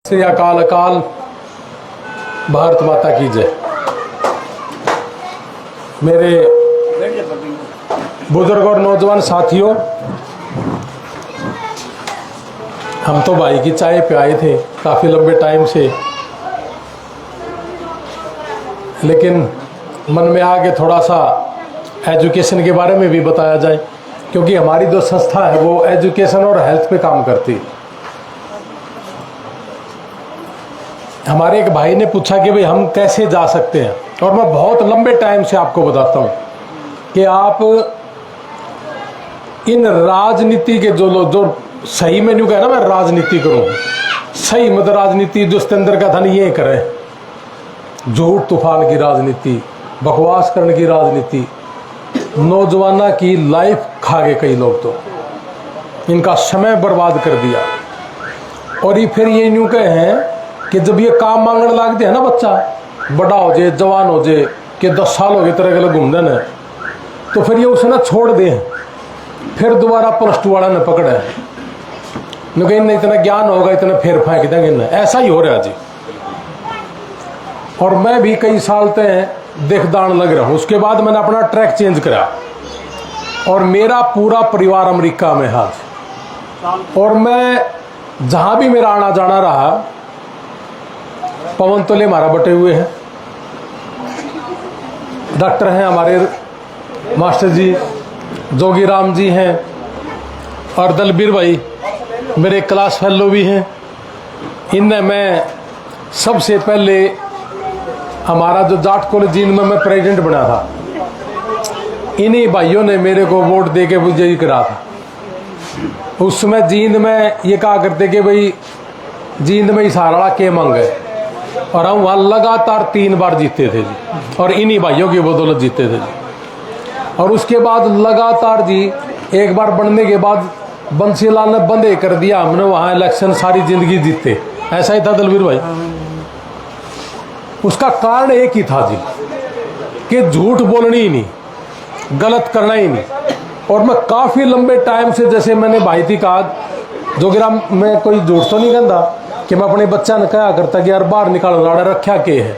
श्री अकाल अकाल भारत माता की जय। मेरे बुजुर्ग और नौजवान साथियों, हम तो भाई की चाय पे आए थे काफ़ी लंबे टाइम से, लेकिन मन में आगे थोड़ा सा एजुकेशन के बारे में भी बताया जाए, क्योंकि हमारी जो संस्था है वो एजुकेशन और हेल्थ पे काम करती है। हमारे एक भाई ने पूछा कि भाई हम कैसे जा सकते हैं, और मैं बहुत लंबे टाइम से आपको बताता हूँ कि आप इन राजनीति के जो लोग जो सही में न्यू कहे ना मैं राजनीति करूँ, सही मतलब राजनीति जो इसके अंदर का धन ये करें, झूठ तूफान की राजनीति, बकवास करने की राजनीति, नौजवाना की लाइफ खा गए कई लोग, तो इनका समय बर्बाद कर दिया। और ये फिर ये न्यू कहे हैं कि जब ये काम मांगने लगते हैं ना, बच्चा बड़ा हो जाए जवान हो जाए कि 10 साल हो गए तरह के घूम देना, तो फिर ये उसे ना छोड़ दें, फिर दोबारा +2 वाला ने पकड़े क्योंकि इन्हें इतना ज्ञान होगा इतना फिर फेंक देंगे इन्हें। ऐसा ही हो रहा जी। और मैं भी कई साल तक देखदान लग रहा हूँ। उसके बाद मैंने अपना ट्रैक चेंज करा और मेरा पूरा परिवार अमेरिका में है। और मैं जहाँ भी मेरा आना जाना रहा, पवन तोले हमारा बटे हुए हैं, डॉक्टर हैं हमारे मास्टर जी, जोगी राम जी हैं, और दलबीर भाई मेरे क्लास फेलो भी हैं। इनने मैं सबसे पहले हमारा जो जाट कॉलेज जींद में मैं प्रेसिडेंट बना था, इन्हीं भाइयों ने मेरे को वोट दे के विजयी करा था। उस समय जींद में ये कहा करते कि भाई जींद में इसारा के मंगे, और हम वहाँ लगातार 3 बार जीते थे जी, और इन्हीं भाइयों की बदौलत जीते थे जी। और उसके बाद लगातार जी एक बार बनने के बाद बंसीलाल ने बंदे कर दिया, हमने वहाँ इलेक्शन सारी जिंदगी जीते। ऐसा ही था दलबीर भाई। उसका कारण एक ही था जी कि झूठ बोलनी ही नहीं, गलत करना ही नहीं। और मैं काफ़ी लंबे टाइम से, जैसे मैंने भाई थी कहा, जोगिराम मैं कोई झूठ तो नहीं कहता कि मैं अपने बच्चा ने कहा करता कि यार बाहर निकालो राड़ा रखा के है।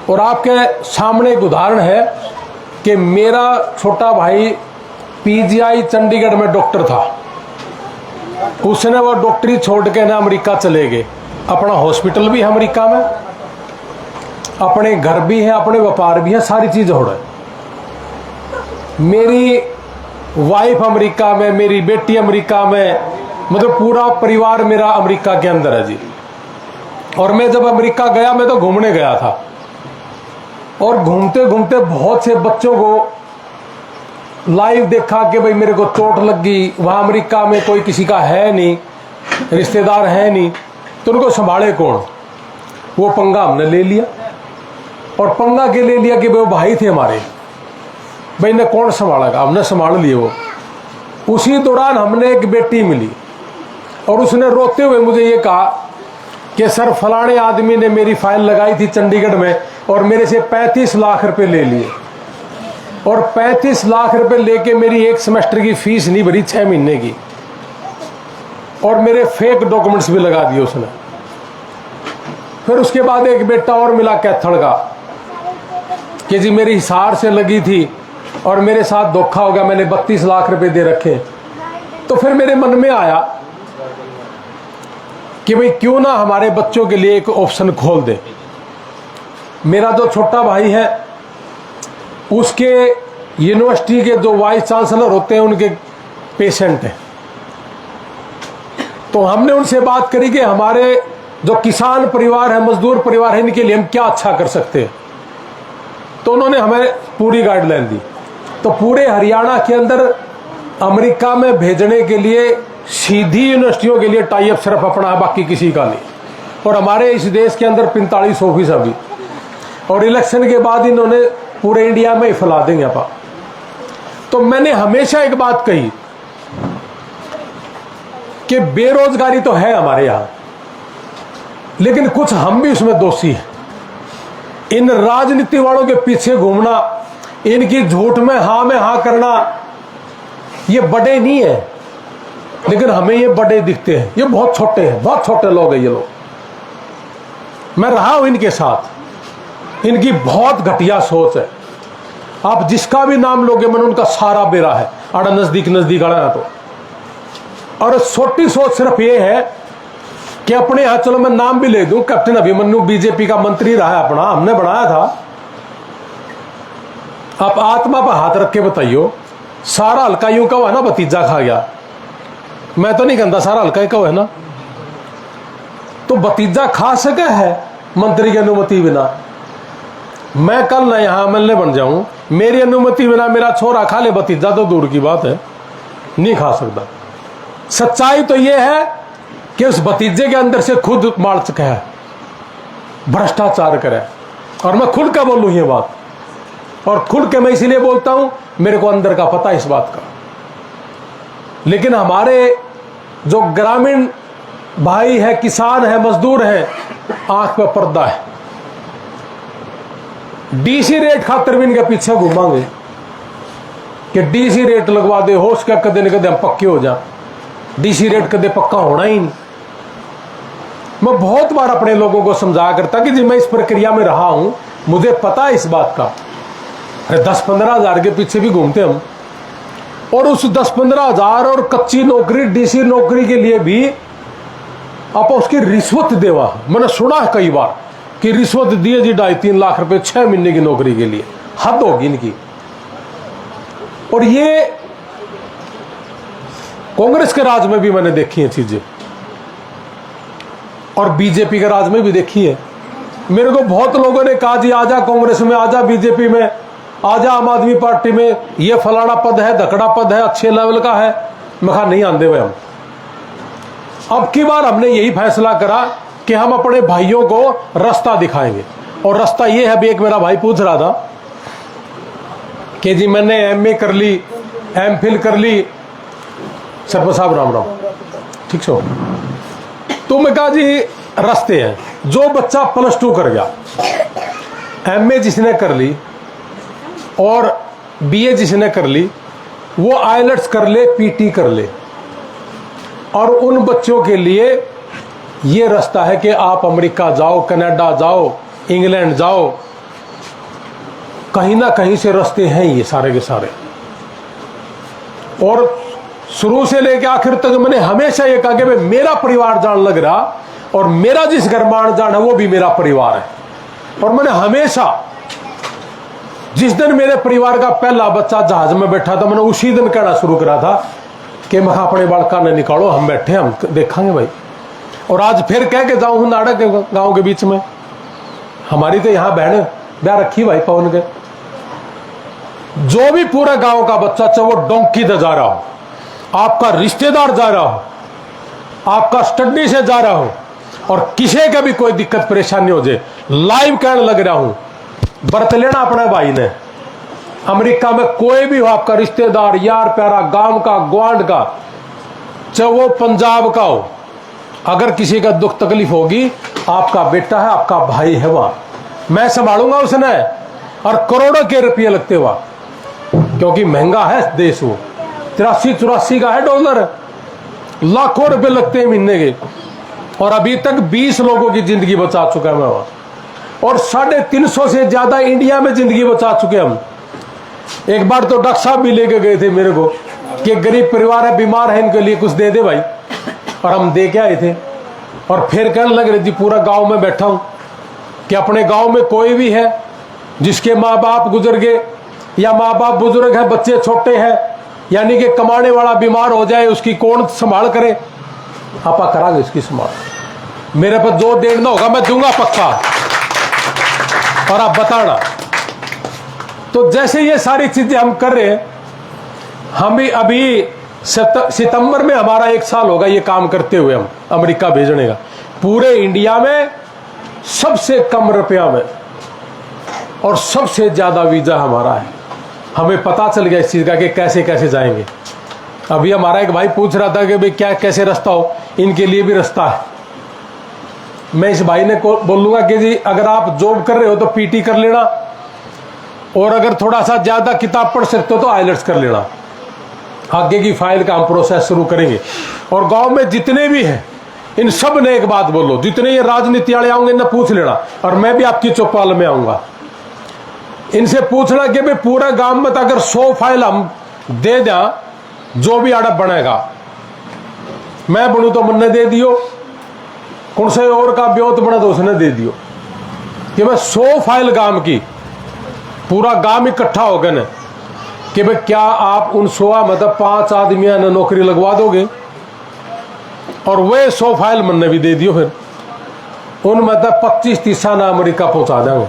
और आपके सामने एक उदाहरण है कि मेरा छोटा भाई पीजीआई चंडीगढ़ में डॉक्टर था, उसने वो डॉक्टरी छोड़ के ना अमेरिका चले गए। अपना हॉस्पिटल भी है अमेरिका में, अपने घर भी है, अपने व्यापार भी है, सारी चीज़ हो रहा है। मेरी वाइफ अमेरिका में, मेरी बेटी अमेरिका में, मतलब पूरा परिवार मेरा अमेरिका के अंदर है जी। और मैं जब अमेरिका गया, मैं तो घूमने गया था, और घूमते घूमते बहुत से बच्चों को लाइव देखा कि भाई मेरे को चोट लग गई, वहाँ अमेरिका में कोई किसी का है नहीं, रिश्तेदार है नहीं, तो उनको संभाले कौन। वो पंगा हमने ले लिया, और पंगा के ले लिया कि वो भाई थे हमारे, भाई ने कौन संभालेगा, हमने संभाल लिए वो। उसी दौरान हमने एक बेटी मिली, और उसने रोते हुए मुझे ये कहा कि सर फलाने आदमी ने मेरी फाइल लगाई थी चंडीगढ़ में और मेरे से 35 लाख रुपए ले लिए, और 35 लाख रुपए लेके मेरी 1 सेमेस्टर की फीस नहीं भरी, 6 महीने की, और मेरे फेक डॉक्यूमेंट्स भी लगा दिए उसने। फिर उसके बाद एक बेटा और मिला कैथल का कि जी मेरी हिसार से लगी थी और मेरे साथ धोखा हो गया, मैंने 32 लाख रुपए दे रखे। तो फिर मेरे मन में आया कि भाई क्यों ना हमारे बच्चों के लिए एक ऑप्शन खोल दे। मेरा जो छोटा भाई है, उसके यूनिवर्सिटी के जो वाइस चांसलर होते हैं उनके पेशेंट हैं, तो हमने उनसे बात करी कि हमारे जो किसान परिवार है, मजदूर परिवार है, इनके लिए हम क्या अच्छा कर सकते हैं। तो उन्होंने हमें पूरी गाइडलाइन दी। तो पूरे हरियाणा के अंदर अमेरिका में भेजने के लिए सीधी यूनिवर्सिटियों के लिए टाई अप सिर्फ अपना है, बाकी किसी का नहीं। और हमारे इस देश के अंदर 45 ऑफिस अभी, और इलेक्शन के बाद इन्होंने पूरे इंडिया में ही फैला देंगे आप। तो मैंने हमेशा एक बात कही कि बेरोजगारी तो है हमारे यहाँ, लेकिन कुछ हम भी उसमें दोषी हैं। इन राजनीति वालों के पीछे घूमना, इनकी झूठ में हाँ करना, ये बड़े नहीं है, लेकिन हमें ये बड़े दिखते हैं। ये बहुत छोटे हैं, बहुत छोटे लोग हैं ये लोग। मैं रहा हूं इनके साथ। इनकी बहुत घटिया सोच है। आप जिसका भी नाम लोगे मन उनका सारा बेरा है आड़ा नजदीक नजदीक आड़ा तो। और छोटी सोच सिर्फ ये है कि अपने यहां, चलो मैं नाम भी ले दूं, कैप्टन अभिमन्यु बीजेपी का मंत्री रहा है अपना, हमने बनाया था। आप आत्मा पर हाथ रख के बताइयो, सारा हल्का यूं का हुआ ना भतीजा खा गया। मैं तो नहीं कहता सारा हल्का का हुआ है ना, तो भतीजा खा सके है मंत्री की अनुमति बिना। मैं कल ना यहां एमएलए बन जाऊं, मेरी अनुमति बिना मेरा छोरा खा ले भतीजा तो दूर की बात है, नहीं खा सकता। सच्चाई तो यह है कि उस भतीजे के अंदर से खुद मार चुका है, भ्रष्टाचार करे। और मैं खुल के बोलूं ये बात, और खुल के मैं इसलिए बोलता हूं, मेरे को अंदर का पता इस बात का। लेकिन हमारे जो ग्रामीण भाई है, किसान है, मजदूर है, आंख पे पर्दा है। डीसी रेट खातर भी इनके पीछे घूमांगे कि डीसी रेट लगवा दे, होश का कदे न कदे हम पक्के हो जा। डीसी रेट कदे पक्का होना ही नहीं। मैं बहुत बार अपने लोगों को समझाया करता कि जी मैं इस प्रक्रिया में रहा हूं, मुझे पता है इस बात का। 10-15 हजार के पीछे भी घूमते हम, और उस 10-15 हजार और कच्ची नौकरी, डीसी नौकरी के लिए भी आप उसकी रिश्वत देवा। मैंने सुना है कई बार कि रिश्वत दिए जी 2.5-3 लाख रुपए 6 महीने की नौकरी के लिए। हद होगी इनकी। और ये कांग्रेस के राज में भी मैंने देखी है चीजें, और बीजेपी के राज में भी देखी है। मेरे को बहुत लोगों ने कहा जी आजा कांग्रेस में, आजा बीजेपी में, आजा आम आदमी पार्टी में, ये फलाना पद है, धकड़ा पद है, अच्छे लेवल का है। मैं कहा नहीं आंदे हुए हम। अब की बार हमने यही फैसला करा कि हम अपने भाइयों को रास्ता दिखाएंगे। और रास्ता ये है, भी एक मेरा भाई पूछ रहा था कि जी मैंने एमए कर ली, एमफिल कर ली। सरपंच साहब राम राम, ठीक सो। तो मैं कहा जी रास्ते हैं। जो बच्चा +2 कर गया, एमए जिसने कर ली और बीए जिसने कर ली, वो आइलेट्स कर ले, पीटी कर ले। और उन बच्चों के लिए ये रास्ता है कि आप अमेरिका जाओ, कनाडा जाओ, इंग्लैंड जाओ, कहीं ना कहीं से रास्ते हैं ये सारे के सारे। और शुरू से लेकर आखिर तक मैंने हमेशा ये कहा कि भाई मेरा परिवार जान लग रहा, और मेरा जिस घर मान जान है वो भी मेरा परिवार है। और मैंने हमेशा, जिस दिन मेरे परिवार का पहला बच्चा जहाज में बैठा था, मैंने उसी दिन कहना शुरू करा था कि मैं अपने बालका ने निकालो, हम बैठे, हम देखेंगे भाई। और आज फिर कह के जाऊं नाड़क के गांव के बीच में, हमारी तो यहां बहन ब्याह रखी भाई पवन के। जो भी पूरा गांव का बच्चा, चाहे वो डोंकी से जा रहा हो, आपका रिश्तेदार जा रहा हो, आपका स्टडी से जा रहा हो, और किसी का भी कोई दिक्कत परेशानी हो जाए, लाइव कहने लग रहा हूं, बरत लेना अपने भाई ने। अमेरिका में कोई भी हो, आपका रिश्तेदार, यार प्यारा, गांव का, ग्वांड का, चाहे वो पंजाब का हो, अगर किसी का दुख तकलीफ होगी, आपका बेटा है, आपका भाई है, वहां मैं संभालूंगा उसने। और करोड़ों के रुपये लगते हुआ, क्योंकि महंगा है देश, वो 83-84 का है डॉलर, लाखों रुपए लगते हैं महीने के। और अभी तक 20 लोगों की जिंदगी बचा चुका है मैं वहां, और 350 से ज्यादा इंडिया में जिंदगी बचा चुके हम। एक बार तो डॉक्टर साहब भी लेके गए थे मेरे को कि गरीब परिवार है, बीमार है, इनके लिए कुछ दे दे भाई, और हम दे के आए थे। और फिर कहने लग रहे जी पूरा गांव में बैठा हूं कि अपने गांव में कोई भी है जिसके माँ बाप गुजर गए, या माँ बाप बुजुर्ग है, बच्चे छोटे हैं, यानी कि कमाने वाला बीमार हो जाए, उसकी कौन संभाल करे, आपा करांगे इसकी संभाल। मेरे पर जो देना होगा मैं दूंगा पक्का, और आप बताना। तो जैसे ये सारी चीजें हम कर रहे हैं, हम भी अभी सितंबर में हमारा 1 साल होगा ये काम करते हुए, हम अमेरिका भेजने का। पूरे इंडिया में सबसे कम रुपया में और सबसे ज्यादा वीजा हमारा है। हमें पता चल गया इस चीज का कि कैसे कैसे जाएंगे। अभी हमारा एक भाई पूछ रहा था कि भाई क्या कैसे रास्ता हो, इनके लिए भी रास्ता है। मैं इस भाई ने बोलूंगा कि जी अगर आप जॉब कर रहे हो तो पीटी कर लेना, और अगर थोड़ा सा ज्यादा किताब पढ़ सकते हो तो आइलेट्स कर लेना। आगे की फाइल का हम प्रोसेस शुरू करेंगे। और गांव में जितने भी हैं इन सब ने एक बात बोलो, जितने ये राजनीति वाले आऊंगे इन्हें पूछ लेना, और मैं भी आपकी चौपाल में आऊंगा, इनसे पूछना कि भाई पूरे गांव में तो अगर 100 फाइल हम दे दें, जो भी अड़प बनेगा, मैं बनू तो मैंने दे दियो, कौन से और का ब्योत बना तो उसने दे दियो, कि भाई 100 फाइल गांव की, पूरा गांव इकट्ठा हो गए न कि भाई क्या आप उन 100 मतलब 5 आदमियों ने नौकरी लगवा दोगे, और वे 100 फाइल मैंने भी दे दियो, फिर उन मतलब 25-30 ना अमेरिका पहुंचा देंगे।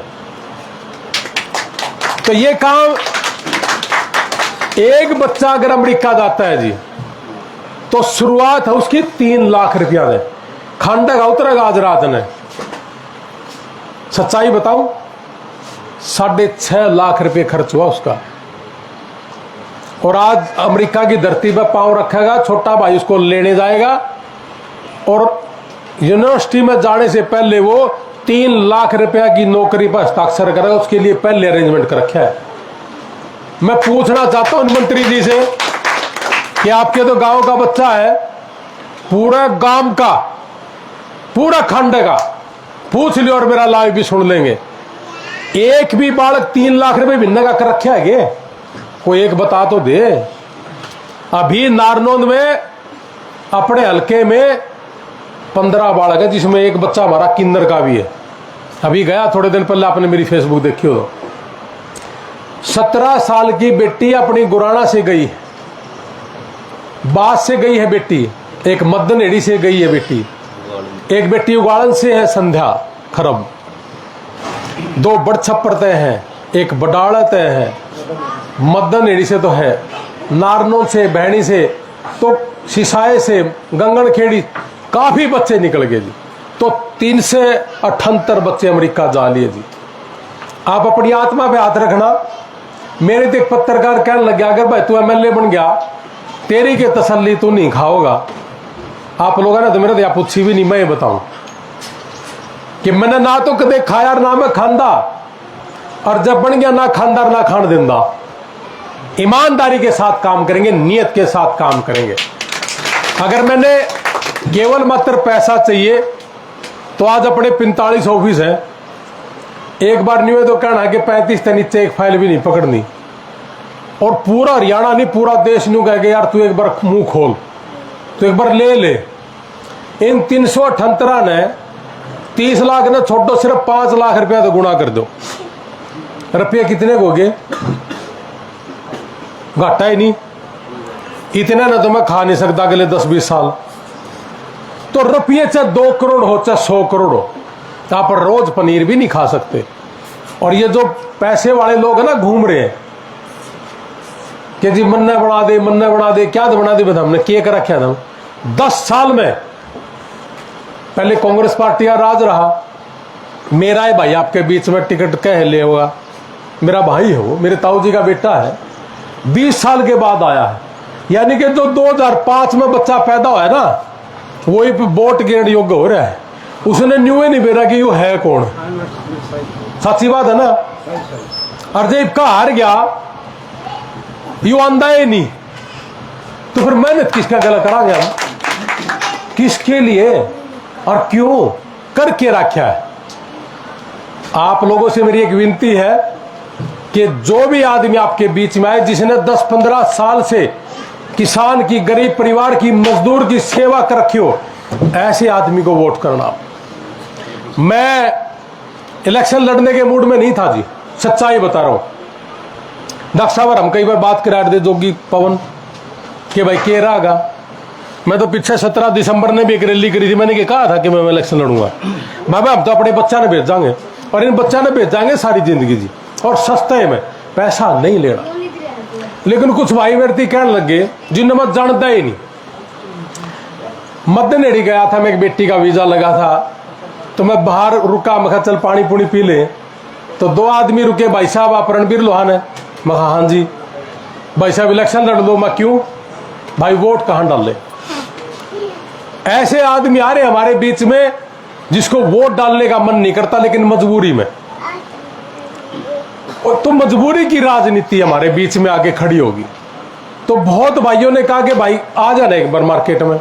तो ये काम, एक बच्चा अगर अमेरिका जाता है जी, तो शुरुआत है उसकी 3 लाख रुपया दे, खांडा का उतरेगा आज रात ने, सच्चाई बताऊं 6.5 लाख रुपए खर्च हुआ उसका, और आज अमेरिका की धरती पर पांव रखेगा, छोटा भाई उसको लेने जाएगा, और यूनिवर्सिटी में जाने से पहले वो 3 लाख रुपया की नौकरी पर हस्ताक्षर करेगा, उसके लिए पहले अरेंजमेंट कर रखा है। मैं पूछना चाहता हूं मंत्री जी से कि आपके तो गांव का बच्चा है, पूरा गांव का, पूरा खंड का पूछ लियो, और मेरा लाइव भी सुन लेंगे, एक भी बालक 3 लाख रुपए महीने का कर रखा है क्या? कोई एक बता तो दे। अभी नारनौंद में अपने हल्के में 15 बालक है, जिसमें एक बच्चा हमारा किन्नर का भी है, अभी गया थोड़े दिन पहले, आपने मेरी फेसबुक देखी हो। 17 साल की बेटी अपनी गुराना से गई, बास से गई है बेटी, एक मद्दनहेड़ी से गई है बेटी, एक बेटी उगाड़न से है संध्या खरब, 2 बड़छप्पर तय हैं, एक बडाड़ा तय है, मद्दनहेड़ी से तो है, नारनौंद से, बहनी से, तो सिसाए से, गंगनखेड़ी, काफी बच्चे निकल गए जी। तो 378 बच्चे अमेरिका जा लिए जी। आप अपनी आत्मा पे हाथ रखना। मेरे तो एक पत्रकार कहने लग गया, अगर भाई तू एमएलए बन गया, तेरी के तसल्ली तू नहीं खाओगा। आप लोगों ने तो मेरे तो पूछी भी नहीं, मैं ये बताऊं कि मैंने ना तो कदे खाया और ना मैं खांदा, और जब बन गया ना खानदार ना खान देंदा। ईमानदारी के साथ काम करेंगे, नियत के साथ काम करेंगे। अगर मैंने केवल मात्र पैसा चाहिए तो आज अपने 45 ऑफिस है, एक बार नहीं हुए तो कहना कि 35 के नीचे एक फाइल भी नहीं पकड़नी, और पूरा हरियाणा नहीं पूरा देश नहीं कह यार तू एक बार मुंह खोल, तो एक बार ले। इन 378 ने 30 लाख ने छोड़ो, सिर्फ 5 लाख रुपया तो गुणा कर दो, रुपये कितने हो गए? घाटा ही नहीं, इतने ना तो मैं खा नहीं सकता अगले 10-20 साल। तो रुपये चाहे 2 करोड़ हो चाहे 100 करोड़ हो, आप रोज पनीर भी नहीं खा सकते। और ये जो पैसे वाले लोग है ना घूम रहे हैं कि जी मन्ना बना दे, मन्ना बना दे, क्या तो बना दे, हमने केक रखा था। 10 साल में पहले कांग्रेस पार्टी का राज रहा, मेरा है भाई आपके बीच में टिकट कह ले होगा, मेरा भाई है वो, मेरे ताऊ जी का बेटा है, 20 साल के बाद आया है। यानी कि जो 2005 में बच्चा पैदा हुआ है ना, वही वोट गिरने योग्य हो रहा है। उसने न्यू ही नहीं बेरा कि यू है कौन, सच्ची बात है ना। और जब का हार गया यू आंदा ही नहीं, तो फिर मेहनत किसका गला करांगे हम, किसके लिए और क्यों करके रखा है। आप लोगों से मेरी एक विनती है कि जो भी आदमी आपके बीच में आए, जिसने 10-15 साल से किसान की, गरीब परिवार की, मजदूर की सेवा कर रखी हो, ऐसे आदमी को वोट करना। मैं इलेक्शन लड़ने के मूड में नहीं था जी, सच्चाई बता रहा हूं। डॉक्टर साहब हम कई बार बात करा दे जोगी पवन कि भाई के रहा, मैं तो पीछे 17 दिसंबर ने भी एक रैली करी थी, मैंने कहा था कि मैं इलेक्शन लड़ूंगा। बाबा हम तो अपने बच्चा ने भेजांगे, और इन बच्चा ने भेजांगे सारी जिंदगी जी, और सस्ते में पैसा नहीं लेना। लेकिन कुछ भाई व्यक्ति कहने लगे जिन्हें मैं जानता ही नहीं। मद्दनहेड़ी गया था मैं, एक बेटी का वीजा लगा था, तो मैं बाहर रुका, मैं चल पानी पुनी पी ले। तो 2 आदमी रुके, भाई साहब आप रणबीर लोहान है? मैं हाँ जी। भाई साहब इलेक्शन लड़ लो। मैं क्यों? भाई वोट कहां डाल ले। ऐसे आदमी आ रहे हमारे बीच में जिसको वोट डालने का मन नहीं करता, लेकिन मजबूरी में, और तो मजबूरी की राजनीति हमारे बीच में आके खड़ी होगी। तो बहुत भाइयों ने कहा कि भाई आ जाना एक बार मार्केट में,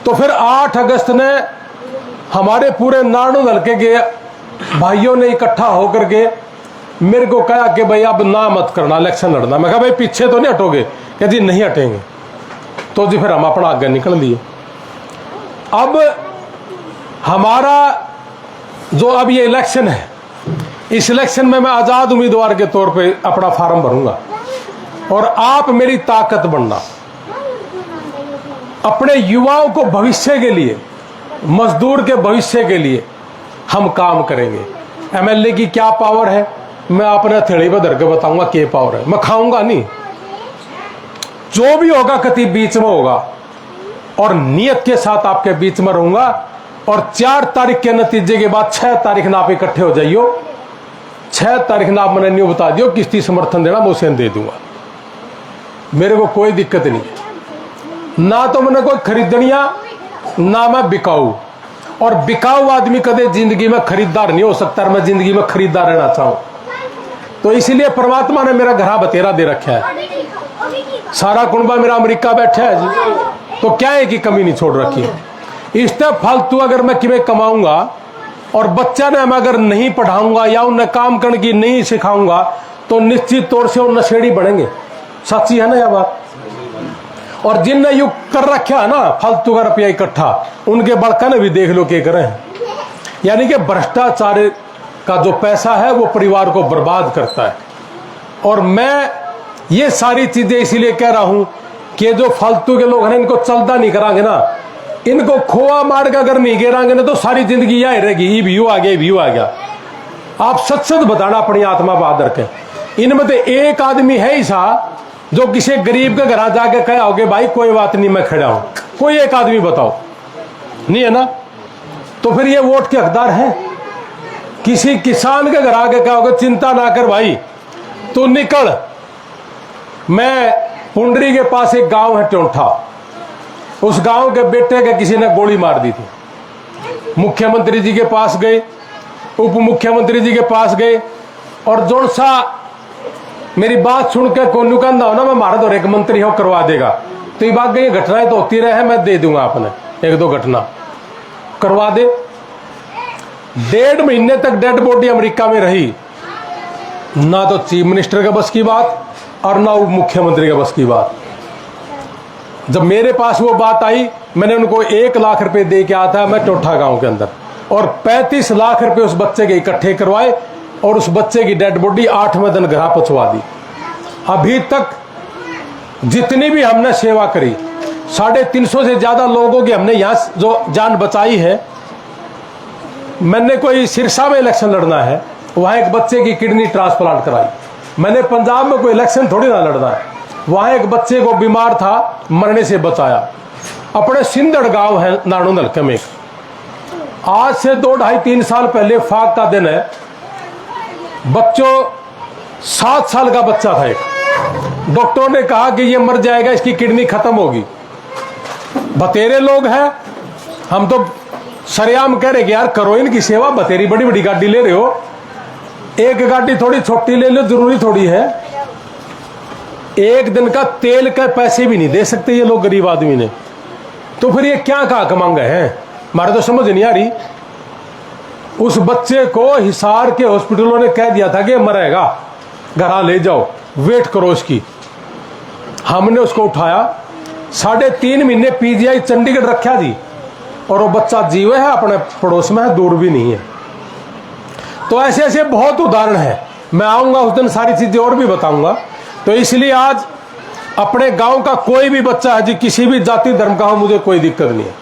तो फिर 8 अगस्त ने हमारे पूरे नारायण हल्के के भाइयों ने इकट्ठा होकर के मेरे को कहा कि भाई अब ना मत करना, इलेक्शन लड़ना। मैं कहा भाई पीछे तो नहीं हटोगे? कह जी नहीं हटेंगे। तो जी फिर हम अपना आगे निकल लिए। अब हमारा जो अब ये इलेक्शन है, इस इलेक्शन में मैं आजाद उम्मीदवार के तौर पे अपना फार्म भरूंगा और आप मेरी ताकत बनना। अपने युवाओं को भविष्य के लिए, मजदूर के भविष्य के लिए हम काम करेंगे। एमएलए की क्या पावर है मैं अपने हथेली पर धर के बताऊंगा क्या पावर है। मैं खाऊंगा नहीं, जो भी होगा कति बीच में होगा और नियत के साथ आपके बीच में रहूंगा। और 4 तारीख के नतीजे के बाद 6 तारीख ना आप इकट्ठे हो जाइयो। 6 तारीख ना आप मैंने न्यू बता दियो किसकी समर्थन देना, मैं उसे दे दूंगा। मेरे को कोई दिक्कत नहीं है, ना तो मैंने कोई खरीदनिया ना मैं बिकाऊ। और बिकाऊ आदमी कदे जिंदगी में खरीदार नहीं हो सकता। मैं जिंदगी में खरीदार रहना चाहूं तो इसलिए परमात्मा ने मेरा घरा बतेरा दे रखा है। सारा कुंबा मेरा अमेरिका बैठा है जी, तो क्या है कि कमी नहीं छोड़ रखी। इससे फालतू अगर मैं किमें कमाऊंगा और बच्चा ने मैं अगर नहीं पढ़ाऊंगा या उन्हें काम करने की नहीं सिखाऊंगा तो निश्चित तौर से वो नशेड़ी बढ़ेंगे। सच्ची है ना यह बात? और जिनने युग कर रखा है ना फालतू का रुपया इकट्ठा, उनके बड़का ने भी देख लो क्या करें। यानी कि भ्रष्टाचार का जो पैसा है वो परिवार को बर्बाद करता है। और मैं ये सारी चीजें इसीलिए कह रहा हूं कि जो फालतू के लोग हैं इनको चलता नहीं करांगे ना, इनको खोआ मार के अगर नहीं गिरांगे ना तो सारी जिंदगी यही रहेगी, ये व्यू आ गया, ये व्यू आ गया। आप सच सच बताना अपनी आत्मा बहादुर के। इनमें तो एक आदमी है ही सा जो किसी गरीब के घर जाके कहा होगे भाई कोई बात नहीं मैं खड़ा हूं, कोई एक आदमी बताओ? नहीं है ना? तो फिर ये वोट के हकदार हैं। किसी किसान के घर आके कहोगे चिंता ना कर भाई तू निकल। मैं पुंडरी के पास एक गांव है टोंठा, उस गांव के बेटे के किसी ने गोली मार दी थी। मुख्यमंत्री जी के पास गए, उप मुख्यमंत्री जी के पास गए और जोन सा मेरी बात सुन के कोनू कहना हो ना मैं मारा तो एक मंत्री हो करवा देगा, तो ये बात गई घटनाएं तो होती रहे, मैं दे दूंगा आपने 1-2 घटना करवा दे। 1.5 महीने तक डेड बॉडी अमेरिका में रही। ना तो चीफ मिनिस्टर के बस की बात और ना उप मुख्यमंत्री के बस की बात। जब मेरे पास वो बात आई मैंने उनको 1 लाख रुपए दे के आया था मैं टोठा गांव के अंदर, और 35 लाख रुपए उस बच्चे के इकट्ठे करवाए और उस बच्चे की डेड बॉडी 8वें दिन घर पहुंचवा दी। अभी तक जितनी भी हमने सेवा करी 350 से ज्यादा लोगों की हमने यहां जो जान बचाई है। मैंने कोई सिरसा में इलेक्शन लड़ना है, वहां एक बच्चे की किडनी ट्रांसप्लांट कराई। मैंने पंजाब में कोई इलेक्शन थोड़ी ना लड़ना है, वहां एक बच्चे को बीमार था मरने से बचाया। अपने सिंधड़ गांव है नारायण हल्के में, आज से 2-2.5-3 साल पहले फाक का दिन है। बच्चों 7 साल का बच्चा था एक, डॉक्टरों ने कहा कि ये मर जाएगा, इसकी किडनी खत्म होगी। बतेरे लोग हैं, हम तो सरेआम कह रहे कि यार करो इनकी सेवा, बतेरी बड़ी बड़ी गाड़ी ले रहे हो, एक गाड़ी थोड़ी छोटी ले लो, जरूरी थोड़ी है। एक दिन का तेल के पैसे भी नहीं दे सकते ये लोग गरीब आदमी ने, तो फिर ये क्या कहा मांगे हैं, हमारे तो समझ नहीं आ रही। उस बच्चे को हिसार के हॉस्पिटलों ने कह दिया था कि मरेगा, घर ले जाओ, वेट करो इसकी। हमने उसको उठाया, 3.5 महीने पीजीआई चंडीगढ़ रखा जी, और वो बच्चा जीवे है, अपने पड़ोस में है, दूर भी नहीं है। तो ऐसे ऐसे बहुत उदाहरण है, मैं आऊंगा उस दिन सारी चीजें और भी बताऊंगा। तो इसलिए आज अपने गांव का कोई भी बच्चा है जी, किसी भी जाति धर्म का हो, मुझे कोई दिक्कत नहीं है।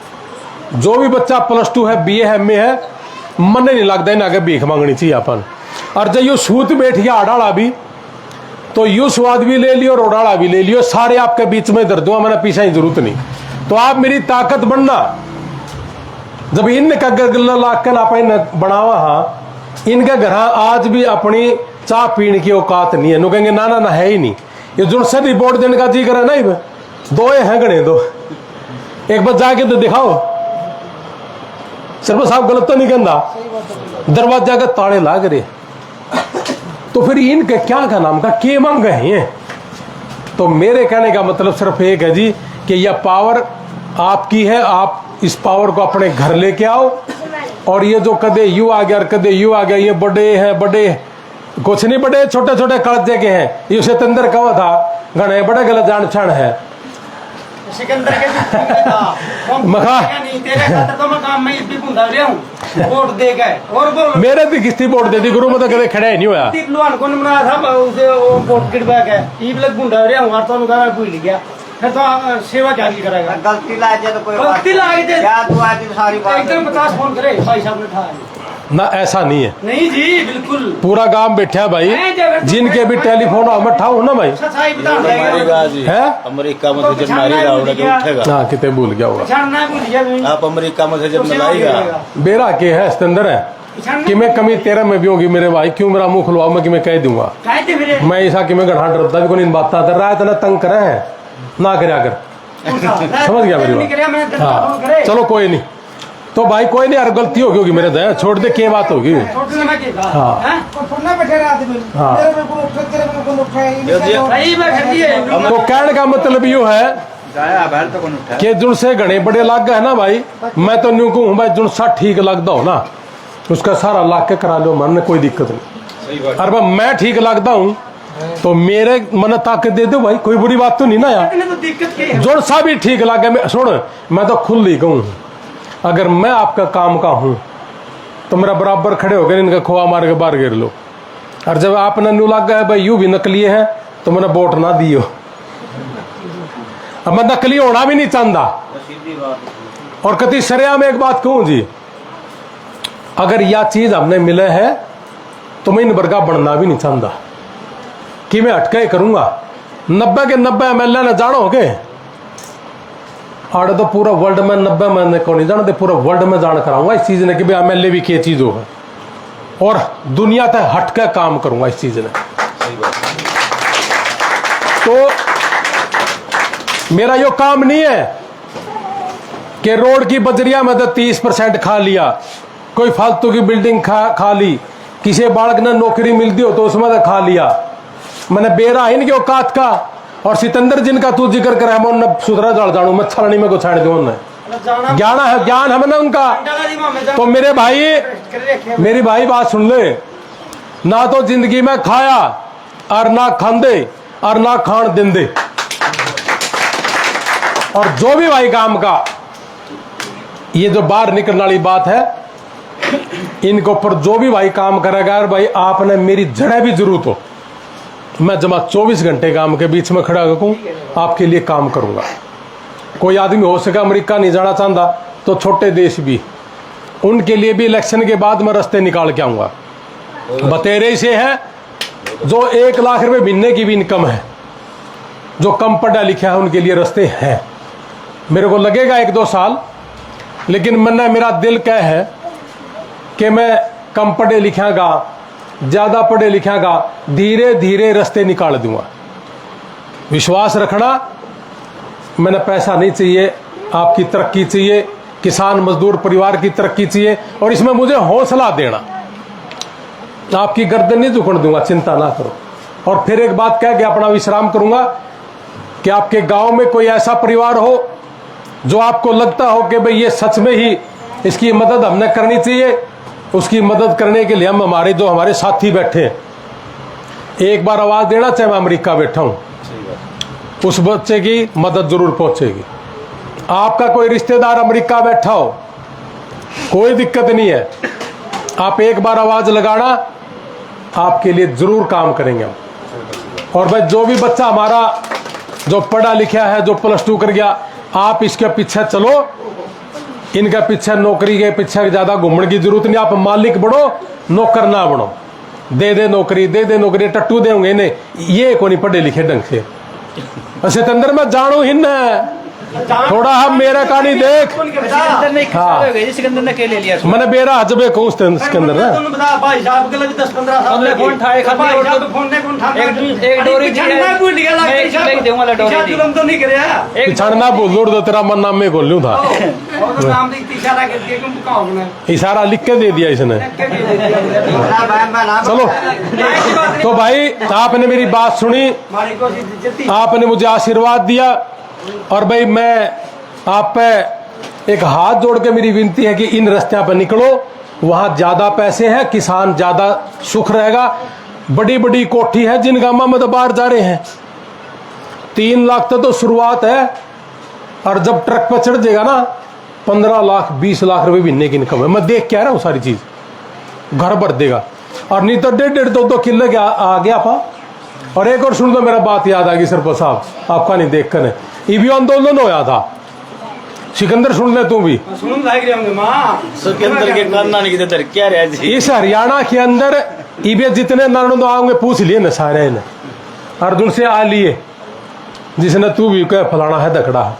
जो भी बच्चा +2 है, BA है, MA है, मन नहीं लगता इन आगे भीख मांगनी चाहिए अपन। और जब यू सूत बैठ गया अडाड़ा भी, तो यू स्वाद भी ले लियो और उड़ाड़ा भी ले लियो, सारे आपके बीच में दर्द हुआ, मैंने पीछा ही जरूरत नहीं। तो आप मेरी ताकत बनना। जब इनका गल्ला लाकर आप बनावा, हाँ इनके घर आज भी अपनी चाह पीने की औकात नहीं है। नु कहेंगे ना ना ना है ही नहीं, ये जो से रिपोर्ट देने का जी करे ना, 2 हैं गणे, 2 एक बार जाके तो दिखाओ। सरपंच साहब गलत तो नहीं कहना, दरवाजा के ताले लाग रहे, तो फिर इनके क्या का नाम का के मांग गए हैं। तो मेरे कहने का मतलब सिर्फ एक है जी कि यह पावर आपकी है, आप इस पावर को अपने घर लेके आओ। और ये जो कदे यू आ गया और कदे यू आ गया, ये बड़े हैं, बड़े कुछ नहीं, बड़े छोटे छोटे कलजे के हैं। ये उसे तंदर कहा था गणे बड़े गलत जान छान है सिकंदर के मखा नहीं तेरे खातर तो मैं काम में भी बुंदा रहा हूं वोट दे गए और बोल मेरे भी किस्ती वोट दे दी गुरु में तो कदे खड़ा ही नहीं होया। तिलवान कौन बनाया था उसे वो वोट गिरवा के ई लग बुंदा रहा हूं और तो उनका भूल गया फिर तो सेवा क्या करेगा। गलती लाग जाए तो कोई गलती लाग जाए क्या तू आज सारी बात एकदम 50 फोन करे भाई साहब ने उठाया ना, ऐसा नहीं है। नहीं जी बिल्कुल पूरा गांव बैठा है भाई, जिनके भी टेलीफोन आओ मैं ठाऊ ना भाई सच्चाई बता मारेगा जी है। अमेरिका में से जब मारेगा उड़ा के उठेगा। ना कितने भूल गया होगा। छाड़ना भूल गया आप अमेरिका में से जब मिलाएगा बेरा के है स्तंदर है कि मैं कमी तेरा में भी होगी मेरे भाई, क्यों मेरा मुंह खुलवाओ मैं कि मैं कह दूंगा। कहते फिर मैं ऐसा कि मैं गढ़ा डरता भी कोई बात आता रहा है तो ना तंग करे है ना करे अगर समझ गया मेरी बात। हाँ चलो कोई नहीं, तो भाई कोई नहीं यार, गलती होगी होगी मेरे दया छोड़ दे, क्या बात होगी। हाँ तो कहने का मतलब यूँ है कि जुन से घने बड़े लाग गए ना भाई, मैं तो न्यू कहूँ भाई जुन सा ठीक लगता हो ना उसका सारा लाग के करा लो, मन कोई दिक्कत नहीं। और मैं ठीक लगता हूँ तो मेरे मन ताकत दे दो भाई, कोई बुरी बात तो नहीं ना यार। जोड़ सा भी ठीक लगे, सुन मैं तो खुल ही कहूँ अगर मैं आपका काम का हूं तो मेरा बराबर खड़े हो गए, इनका खोआ मार के बाहर गिर लो। और जब आपने न्यू लग गया भाई यू भी नकली है तो मैंने वोट ना दियो। अब मैं नकली होना भी नहीं चाहता। और कति सरिया में एक बात कहूं जी, अगर यह चीज हमने मिले है तो मैं इन वर्गा बनना भी नहीं चाहता कि मैं हटके करूंगा। 90 के 90 MLA ने जानो के आड़े तो पूरा वर्ल्ड में 90 मैंने को नहीं जानते, पूरा वर्ल्ड में जान कराऊंगा इस चीज ने कि भाई MLA भी क्या चीज होगा और दुनिया तक हट के काम करूंगा इस चीज ने। तो मेरा यो काम नहीं है कि रोड की बजरिया में तो 30% खा लिया, कोई फालतू की बिल्डिंग खा ली, किसी बालक ने नौकरी मिलती हो तो उसमें तो खा लिया। मैंने बेरा ही नहीं औकात का। और सितंदर जिनका तू जिक्र करे हम उन्हें सुधरा जल जानू मैं छलनी में को छाड़ दू ज्ञान है, ज्ञान है मैंने उनका। तो मेरे भाई मेरी भाई बात सुन ले, ना तो जिंदगी में खाया और ना खांदे और ना खान देंदे। और जो भी भाई काम का ये जो बाहर निकलने वाली बात है इनके ऊपर जो भी भाई काम करेगा यार भाई आपने मेरी जड़ें भी जरूरत हो, मैं जमा 24 घंटे काम के बीच में खड़ा होकर आपके लिए काम करूंगा। कोई आदमी हो सके अमेरिका नहीं जाना चाहता तो छोटे देश भी उनके लिए भी इलेक्शन के बाद मैं रास्ते निकाल के आऊंगा। बतेरे से है जो 1 लाख रुपए महीने की भी इनकम है, जो कम पढ़ा लिखा है उनके लिए रास्ते हैं। मेरे को लगेगा 1-2 साल, लेकिन मैंने मेरा दिल कह है कि मैं कम पढ़े लिखागा ज्यादा पढ़े लिखागा धीरे धीरे रास्ते निकाल दूंगा। विश्वास रखना, मैंने पैसा नहीं चाहिए, आपकी तरक्की चाहिए, किसान मजदूर परिवार की तरक्की चाहिए और इसमें मुझे हौसला देना। आपकी गर्दन नहीं झुकने दूंगा, चिंता ना करो। और फिर एक बात कह के अपना विश्राम करूंगा कि आपके गांव में कोई ऐसा परिवार हो जो आपको लगता हो कि भाई ये सच में ही इसकी मदद हमने करनी चाहिए, उसकी मदद करने के लिए हम हमारे जो हमारे साथी बैठे हैं एक बार आवाज देना, चाहे मैं अमेरिका बैठा हूं, उस बच्चे की मदद जरूर पहुंचेगी। आपका कोई रिश्तेदार अमेरिका बैठा हो कोई दिक्कत नहीं है, आप एक बार आवाज लगाना, आपके लिए जरूर काम करेंगे हम। और भाई जो भी बच्चा हमारा जो पढ़ा लिखा है, जो +2 कर गया, आप इसके पीछे चलो, इनके पीछे नौकरी के पीछे ज्यादा घूमने की जरूरत नहीं। आप मालिक बनो, नौकर ना बनो। दे दे नौकरी, दे दे नौकरी, टट्टू देंगे इन्हें, ये को नहीं पढ़े लिखे ढंग से। सितंदर में जानू हिन है थोड़ा, हम मेरा कहानी देख। हाँ मैंने बेरा हजबे कहूँ सिकंदर है छड़ना बोल दो, तेरा मन नाम में बोल लूँ था, इशारा लिख के दे दिया इसने। चलो तो भाई आपने मेरी बात सुनी, आपने मुझे आशीर्वाद दिया और भाई मैं आप पे एक हाथ जोड़ के मेरी विनती है कि इन रास्ते पर निकलो, वहां ज्यादा पैसे हैं, किसान ज्यादा सुख रहेगा। बड़ी बड़ी कोठी है जिन गांव में तो बाहर जा रहे हैं, 3 लाख तो शुरुआत है, और जब ट्रक पर चढ़ जाएगा ना 15 लाख 20 लाख रुपए महीने की इनकम है। मैं देख के आ रहा हूँ सारी चीज, घर भर देगा। और नहीं तो 1.5 2 किलो के आ गया पा। और एक और सुन दो, मेरा बात याद आ गई सरपंच साहब, आपका नहीं देख कर, ये भी आंदोलन होया था। सिकंदर सुन ले तू भी, सुन लाग रहे होंगे माँ सुकेंद्र के करना नहीं किधर क्या रहा जी। इस हरियाणा के अंदर ईबे जितने नानों आएंगे पूछ लिए न सारे ने, अर्जुन से आ लिए, जिसने तू भी कह फलाना है दखड़ा है।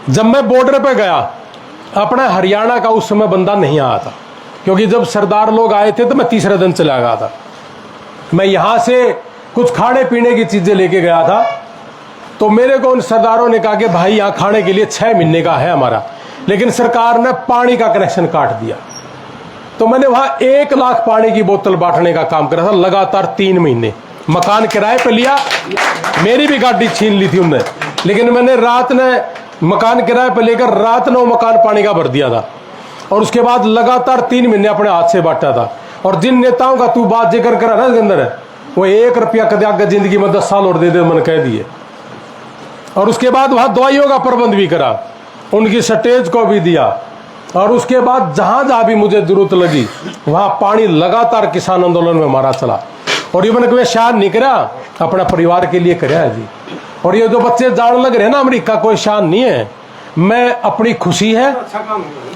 जब मैं बॉर्डर पे गया, अपना हरियाणा का उस समय बंदा नहीं आया था, क्योंकि जब सरदार लोग आए थे तो मैं तीसरे दिन चला गया था। मैं यहां से कुछ खाने पीने की चीजें लेके गया था, तो मेरे को उन सरदारों ने कहा कि भाई यहाँ खाने के लिए 6 महीने का है हमारा, लेकिन सरकार ने पानी का कनेक्शन काट दिया। तो मैंने वहां 1 लाख पानी की बोतल बांटने का काम करा था लगातार 3 महीने। मकान किराए पे लिया, मेरी भी गाड़ी छीन ली थी उनने, लेकिन मैंने रात ने मकान किराए पे लेकर रात में मकान पानी का भर दिया था। और उसके बाद लगातार 3 महीने अपने हाथ से बांटा था। और जिन नेताओं का तू बात जिक्र करा ना इसके अंदर, वो 1 रुपया कदे आगे जिंदगी में 10 साल और दे मैंने कह दिए। और उसके बाद वहां दवाइयों का प्रबंध भी करा, उनकी स्टेज को भी दिया। और उसके बाद जहां जहां भी मुझे जरूरत लगी वहां पानी लगातार किसान आंदोलन में हमारा चला। और ये मैंने कभी शान नहीं करा, अपना परिवार के लिए कराया जी। और ये जो बच्चे जान लग रहे हैं ना अमेरिका, कोई शान नहीं है, मैं अपनी खुशी है।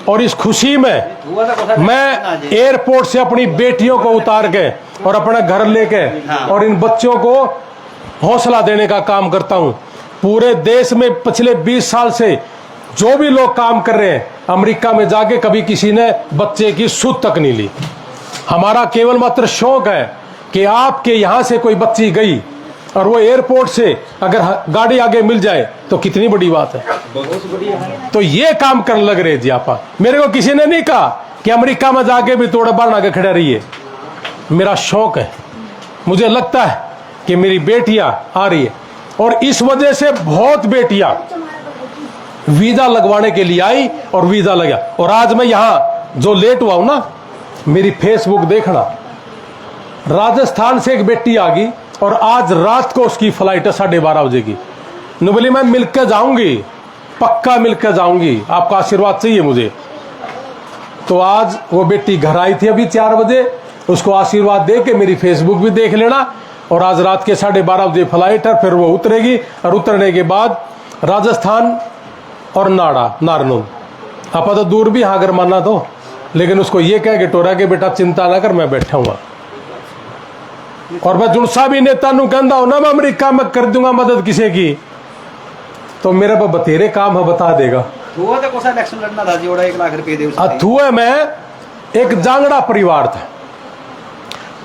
और इस खुशी में मैं एयरपोर्ट से अपनी बेटियों को उतार के और अपना घर लेके और इन बच्चों को हौसला देने का काम करता हूं। पूरे देश में पिछले 20 साल से जो भी लोग काम कर रहे हैं, अमेरिका में जाके कभी किसी ने बच्चे की सुध तक नहीं ली। हमारा केवल मात्र शौक है कि आपके यहां से कोई बच्ची गई और वो एयरपोर्ट से अगर गाड़ी आगे मिल जाए तो कितनी बड़ी बात है। तो ये काम करने लग रहे जी आपा। मेरे को किसी ने नहीं कहा कि अमेरिका में जाके भी थोड़ा बार आगे खड़े रहिए। मेरा शौक है, मुझे लगता है कि मेरी बेटियां आ रही है, और इस वजह से बहुत बेटियां वीजा लगवाने के लिए आई और वीजा लगा। और आज मैं यहां जो लेट हुआ हूं ना, मेरी फेसबुक देखना, राजस्थान से एक बेटी आ गई और आज रात को उसकी फ्लाइट है 12:30 बजे की। न बोली मैं मिलकर जाऊंगी, पक्का मिलकर जाऊंगी, आपका आशीर्वाद चाहिए मुझे। तो आज वो बेटी घर आई थी अभी 4 बजे, उसको आशीर्वाद दे के मेरी फेसबुक भी देख लेना। और आज रात के 12:30 बजे फ्लाइट है, फिर वो उतरेगी और उतरने के बाद राजस्थान और नारनौल। आपा तो दूर भी हाँ अगर माना तो, लेकिन उसको ये कह के टोरा के बेटा चिंता ना कर, मैं बैठा हुआ। और मैं जुड़सा भी नेता नु कहता हूं ना, मैं अमेरिका में कर दूंगा मदद किसी की, तो मेरे पर बतेरे काम है बता देगा। हुआ तो कोसा इलेक्शन लड़ना था जी, 1 लाख रुपए दे। अथुए में एक जांगड़ा परिवार था,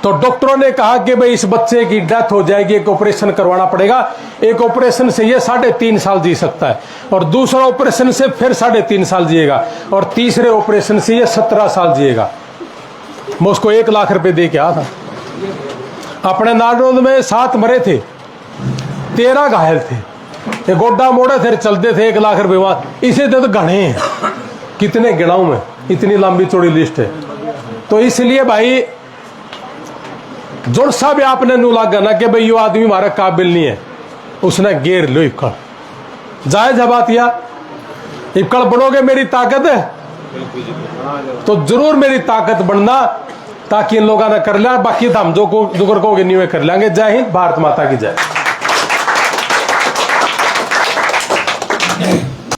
तो डॉक्टरों ने कहा कि भाई इस बच्चे की डेथ हो जाएगी, एक ऑपरेशन करवाना पड़ेगा। एक ऑपरेशन से ये 3.5 साल जी सकता है, और दूसरा ऑपरेशन से फिर 3.5 साल जिएगा, और तीसरे ऑपरेशन से ये 17 साल जिएगा। मैं उसको 1 लाख रुपए दे के आया था। अपने नारनौल में 7 मरे थे, 13 घायल थे, ये गोड्डा मोड़े थे, चलते थे 1 लाख रुपए वहां। इसे तो घने हैं, कितने गिनाऊं मैं, इतनी लंबी चौड़ी लिस्ट है। तो इसलिए भाई जोड़ सा भी आपने नू लागा ना कि भाई यो आदमी हमारा काबिल नहीं है, उसने घेर लो इक्कड़। जायज है बात, या इक्कड़ बनोगे मेरी ताकत है तो जरूर मेरी ताकत बनना, ताकि इन लोगों ने कर लिया। बाकी हम जो को जुगर को नहीं कर लेंगे। जय हिंद, भारत माता की जय।